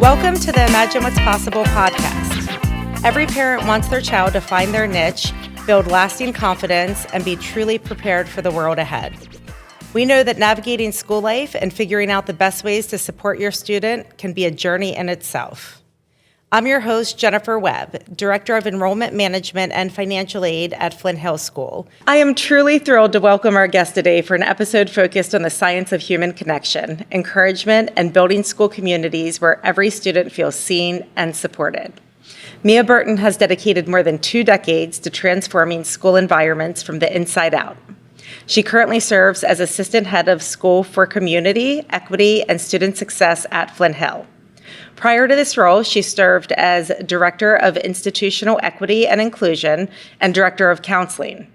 Welcome to the Imagine What's Possible podcast. Every parent wants their child to find their niche, build lasting confidence, and be truly prepared for the world ahead. We know that navigating school life and figuring out the best ways to support your student can be a journey in itself. I'm your host, Jennifer Webb, Director of Enrollment Management and Financial Aid at Flint Hill School. I am truly thrilled to welcome our guest today for an episode focused on the science of human connection, encouragement, and building school communities where every student feels seen and supported. Mia Burton has dedicated more than 2 decades to transforming school environments from the inside out. She currently serves as Assistant Head of School for Community, Equity, and Student Success at Flint Hill. Prior to this role, she served as Director of Institutional Equity and Inclusion and Director of Counseling,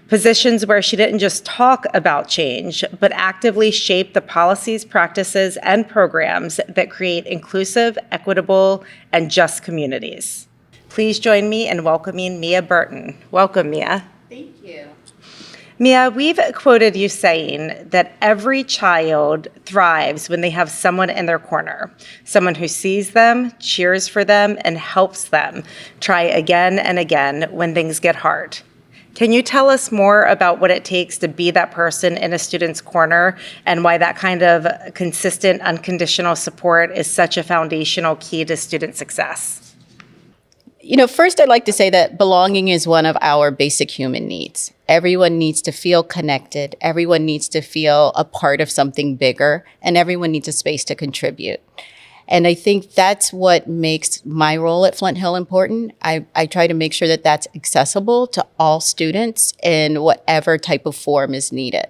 positions where she didn't just talk about change, but actively shape the policies, practices, and programs that create inclusive, equitable, and just communities. Please join me in welcoming Mia Burton. Welcome, Mia. Thank you. Mia, we've quoted you saying that every child thrives when they have someone in their corner, someone who sees them, cheers for them, and helps them try again and again when things get hard. Can you tell us more about what it takes to be that person in a student's corner and why that kind of consistent, unconditional support is such a foundational key to student success? First I'd like to say that belonging is one of our basic human needs. Everyone needs to feel connected. Everyone needs to feel a part of something bigger, and everyone needs a space to contribute. And I think that's what makes my role at Flint Hill important. I try to make sure that that's accessible to all students in whatever type of form is needed.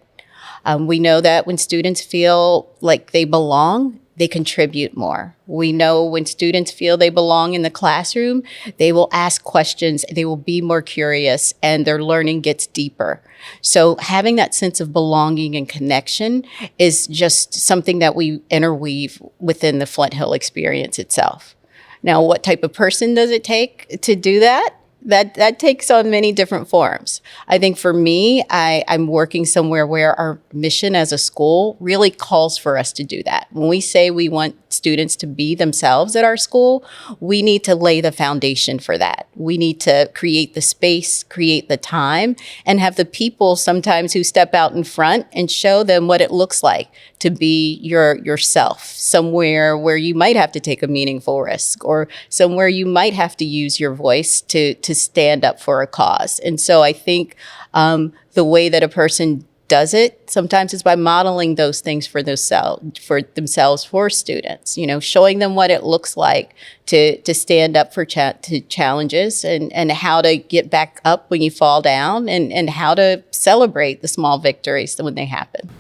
We know that when students feel like they belong, they contribute more. We know when students feel they belong in the classroom, they will ask questions, they will be more curious, and their learning gets deeper. So having that sense of belonging and connection is just something that we interweave within the Flint Hill experience itself. Now, what type of person does it take to do that? That takes on many different forms. I think for me, I'm working somewhere where our mission as a school really calls for us to do that. When we say we want students to be themselves at our school, we need to lay the foundation for that. We need to create the space, create the time, and have the people sometimes who step out in front and show them what it looks like to be yourself, somewhere where you might have to take a meaningful risk or somewhere you might have to use your voice to stand up for a cause. And so I think the way that a person does it sometimes is by modeling those things for themselves, for students, showing them what it looks like to stand up to challenges and how to get back up when you fall down and how to celebrate the small victories when they happen.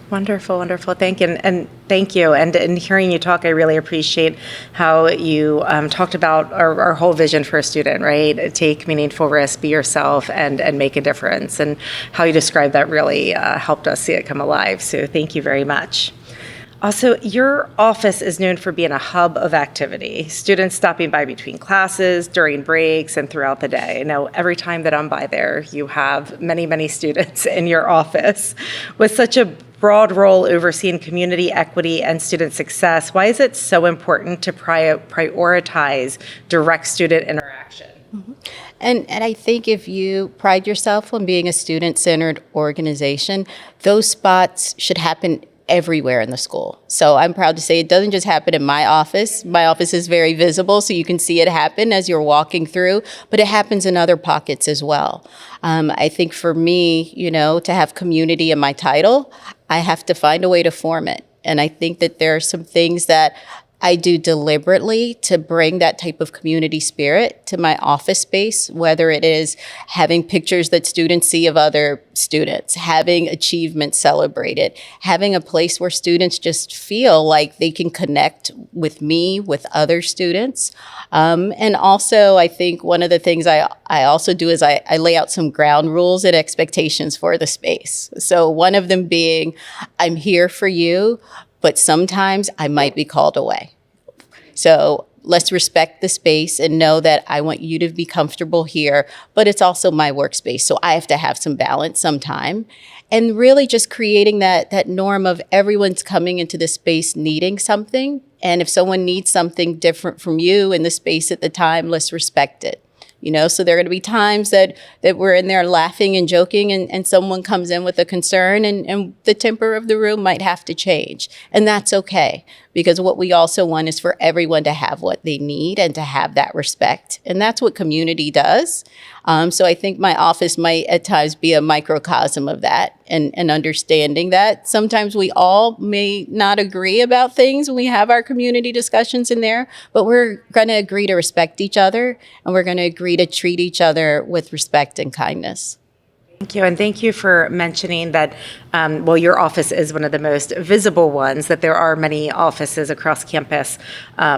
Wonderful, wonderful. Thank you. And thank you. And in hearing you talk, I really appreciate how you talked about our whole vision for a student, right? Take meaningful risks, be yourself, and make a difference. And how you described that really helped us see it come alive. So thank you very much. Also, your office is known for being a hub of activity, students stopping by between classes, during breaks, and throughout the day. Now, every time that I'm by there, you have many, many students in your office. With such a broad role overseeing community equity and student success, why is it so important to prioritize direct student interaction? Mm-hmm. And I think if you pride yourself on being a student-centered organization, those spots should happen everywhere in the school. So I'm proud to say it doesn't just happen in my office. My office is very visible, so you can see it happen as you're walking through, but it happens in other pockets as well. I think for me, to have community in my title, I have to find a way to form it. And I think that there are some things that I do deliberately to bring that type of community spirit to my office space, whether it is having pictures that students see of other students, having achievements celebrated, having a place where students just feel like they can connect with me, with other students. And also, I think one of the things I also do is I lay out some ground rules and expectations for the space. So one of them being, I'm here for you, but sometimes I might be called away. So let's respect the space and know that I want you to be comfortable here, but it's also my workspace. So I have to have some balance sometime. And really just creating that norm of everyone's coming into the space needing something, And if someone needs something different from you in the space at the time, let's respect it. So there are going to be times that we're in there laughing and joking and someone comes in with a concern and the temper of the room might have to change. And that's okay, because what we also want is for everyone to have what they need and to have that respect. And that's what community does. So I think my office might at times be a microcosm of that and understanding that sometimes we all may not agree about things when we have our community discussions in there, but we're going to agree to respect each other and we're going to agree to treat each other with respect and kindness. Thank you. And thank you for mentioning that, your office is one of the most visible ones, that there are many offices across campus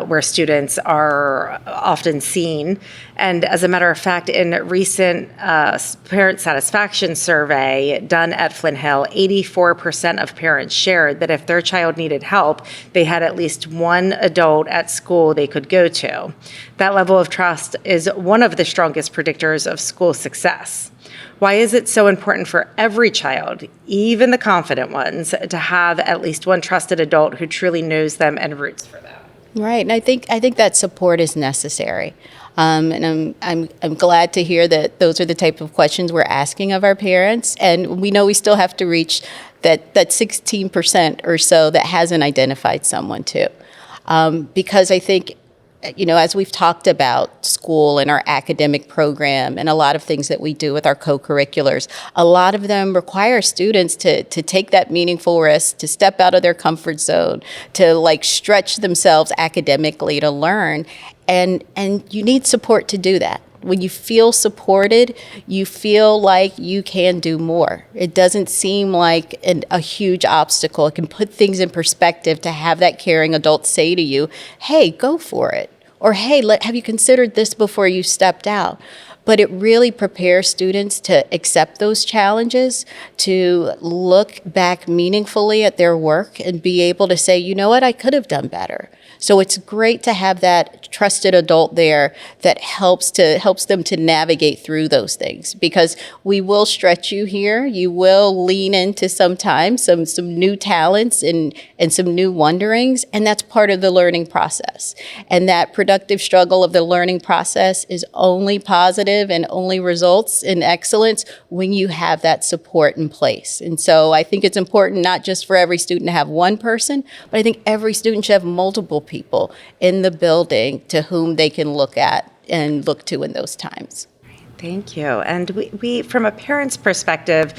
where students are often seen. And as a matter of fact, in a recent parent satisfaction survey done at Flint Hill, 84% of parents shared that if their child needed help, they had at least one adult at school they could go to. That level of trust is one of the strongest predictors of school success. Why is it so important for every child, even the confident ones, to have at least one trusted adult who truly knows them and roots for them? Right, and I think that support is necessary. And I'm glad to hear that those are the type of questions we're asking of our parents. And we know we still have to reach that 16% or so that hasn't identified someone too. Because I think, as we've talked about school and our academic program and a lot of things that we do with our co-curriculars, a lot of them require students to take that meaningful risk, to step out of their comfort zone, to stretch themselves academically to learn. And you need support to do that. When you feel supported, you feel like you can do more. It doesn't seem like a huge obstacle. It can put things in perspective to have that caring adult say to you, hey, go for it. Or, hey, have you considered this before you stepped out? But it really prepares students to accept those challenges, to look back meaningfully at their work and be able to say, you know what, I could have done better. So it's great to have that trusted adult there that helps them to navigate through those things, because we will stretch you here. You will lean into sometimes some new talents and some new wonderings, and that's part of the learning process. And that productive struggle of the learning process is only positive and only results in excellence when you have that support in place. And so I think it's important not just for every student to have one person, but I think every student should have multiple people in the building to whom they can look at and look to in those times. Thank you. And we from a parent's perspective,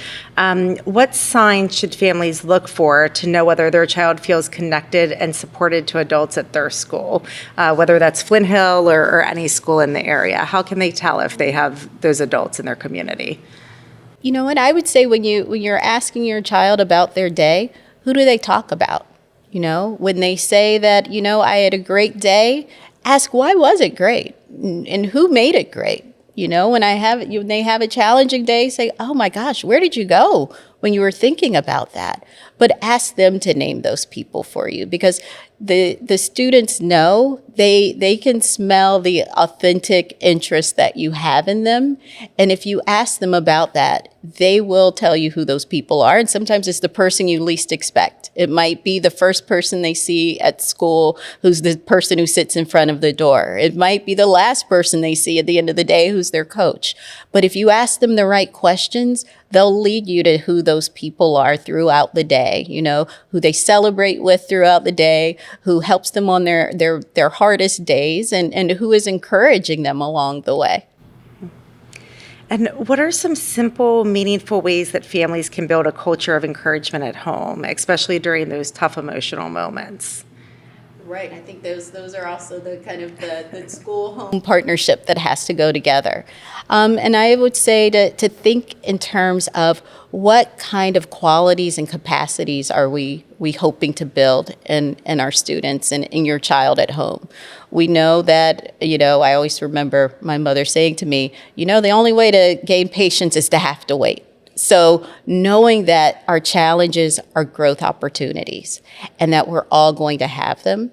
what signs should families look for to know whether their child feels connected and supported to adults at their school, whether that's Flint Hill or any school in the area? How can they tell if they have those adults in their community? You know what, I would say when you're asking your child about their day, who do they talk about? When they say that, I had a great day, ask why was it great and who made it great? When they have a challenging day, say, oh my gosh, where did you go when you were thinking about that? But ask them to name those people for you, because the students know, they can smell the authentic interest that you have in them. And if you ask them about that, they will tell you who those people are. And sometimes it's the person you least expect. It might be the first person they see at school who's the person who sits in front of the door. It might be the last person they see at the end of the day who's their coach. But if you ask them the right questions, they'll lead you to who those people are throughout the day, who they celebrate with throughout the day, who helps them on their hardest days, and who is encouraging them along the way. And what are some simple, meaningful ways that families can build a culture of encouragement at home, especially during those tough emotional moments? Right. I think those are also the kind of the school-home partnership that has to go together. And I would say to think in terms of what kind of qualities and capacities are we hoping to build in our students and in your child at home. We know that, I always remember my mother saying to me, the only way to gain patience is to have to wait. So knowing that our challenges are growth opportunities and that we're all going to have them.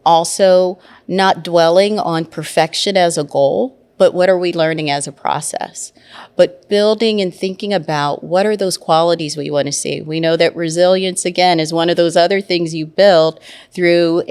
Also, not dwelling on perfection as a goal, but what are we learning as a process? But building and thinking about what are those qualities we want to see. We know that resilience, again, is one of those other things you build through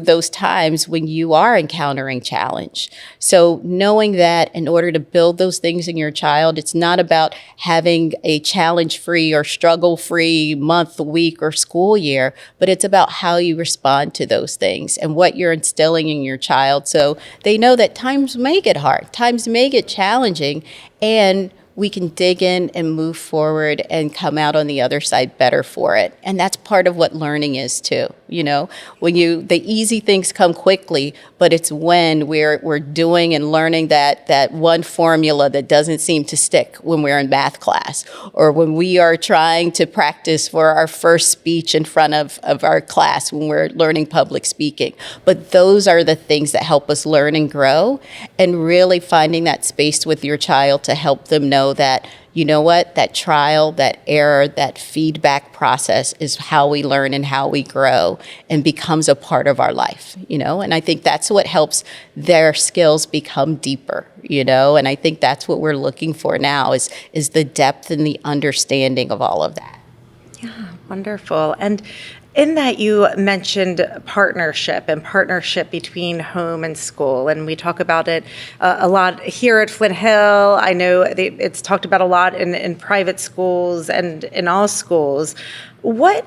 those times when you are encountering challenge. So knowing that in order to build those things in your child, it's not about having a challenge-free or struggle-free month, week, or school year, but it's about how you respond to those things and what you're instilling in your child. So they know that times may get hard, times may get challenging, and we can dig in and move forward and come out on the other side better for it. And that's part of what learning is too. When the easy things come quickly, but it's when we're doing and learning that one formula that doesn't seem to stick when we're in math class, or when we are trying to practice for our first speech in front of our class when we're learning public speaking. But those are the things that help us learn and grow, and really finding that space with your child to help them know that, you know what, that trial, that error, that feedback process is how we learn and how we grow and becomes a part of our life, and I think that's what helps their skills become deeper, and I think that's what we're looking for now is the depth and the understanding of all of that. Yeah, wonderful. And in that, you mentioned partnership between home and school, and we talk about it a lot here at Flint Hill. I know it's talked about a lot in private schools and in all schools.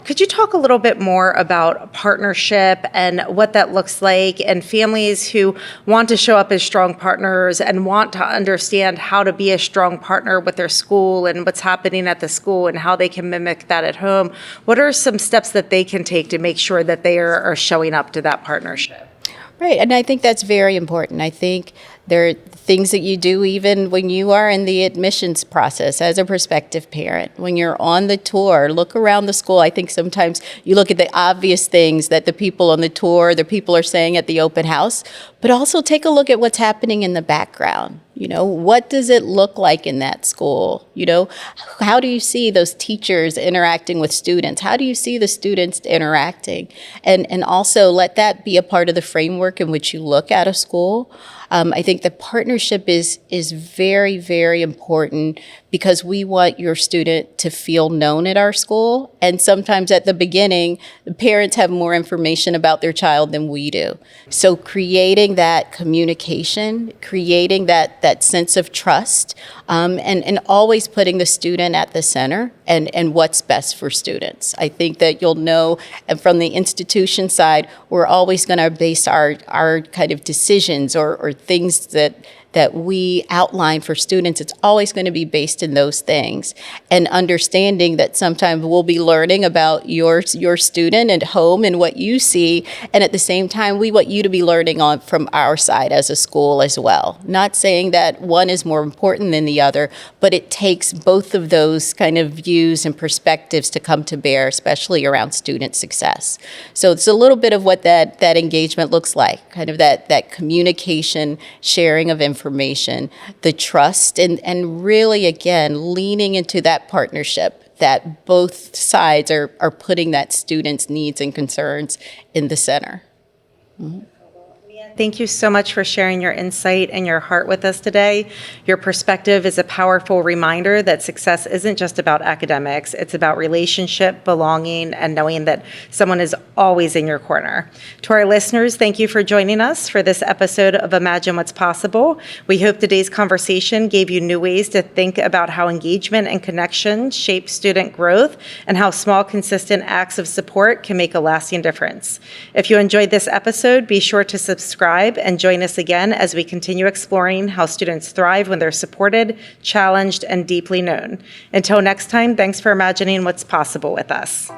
Could you talk a little bit more about partnership and what that looks like, and families who want to show up as strong partners and want to understand how to be a strong partner with their school and what's happening at the school and how they can mimic that at home? What are some steps that they can take to make sure that they are showing up to that partnership? Right, and I think that's very important. I think there are things that you do even when you are in the admissions process as a prospective parent. When you're on the tour, look around the school. I think sometimes you look at the obvious things that the people on the tour, the people are saying at the open house, but also take a look at what's happening in the background. What does it look like in that school? How do you see those teachers interacting with students? How do you see the students interacting? And also let that be a part of the framework in which you look at a school. I think the partnership is very, very important because we want your student to feel known at our school. And sometimes at the beginning, the parents have more information about their child than we do. So creating that communication, creating that sense of trust, and always putting the student at the center and what's best for students. I think that you'll know, and from the institution side, we're always going to base our kind of decisions or things that we outline for students. It's always going to be based in those things, and understanding that sometimes we'll be learning about your student at home and what you see, and at the same time we want you to be learning on from our side as a school as well. Not saying that one is more important than the other, but it takes both of those kind of views and perspectives to come to bear, especially around student success. So it's a little bit of what that engagement looks like, kind of that communication, sharing of information, the trust, and really, again, leaning into that partnership that both sides are putting that student's needs and concerns in the center. Mm-hmm. Thank you so much for sharing your insight and your heart with us today. Your perspective is a powerful reminder that success isn't just about academics. It's about relationship, belonging, and knowing that someone is always in your corner. To our listeners, thank you for joining us for this episode of Imagine What's Possible. We hope today's conversation gave you new ways to think about how engagement and connection shape student growth and how small, consistent acts of support can make a lasting difference. If you enjoyed this episode, be sure to subscribe and join us again as we continue exploring how students thrive when they're supported, challenged, and deeply known. Until next time, thanks for imagining what's possible with us.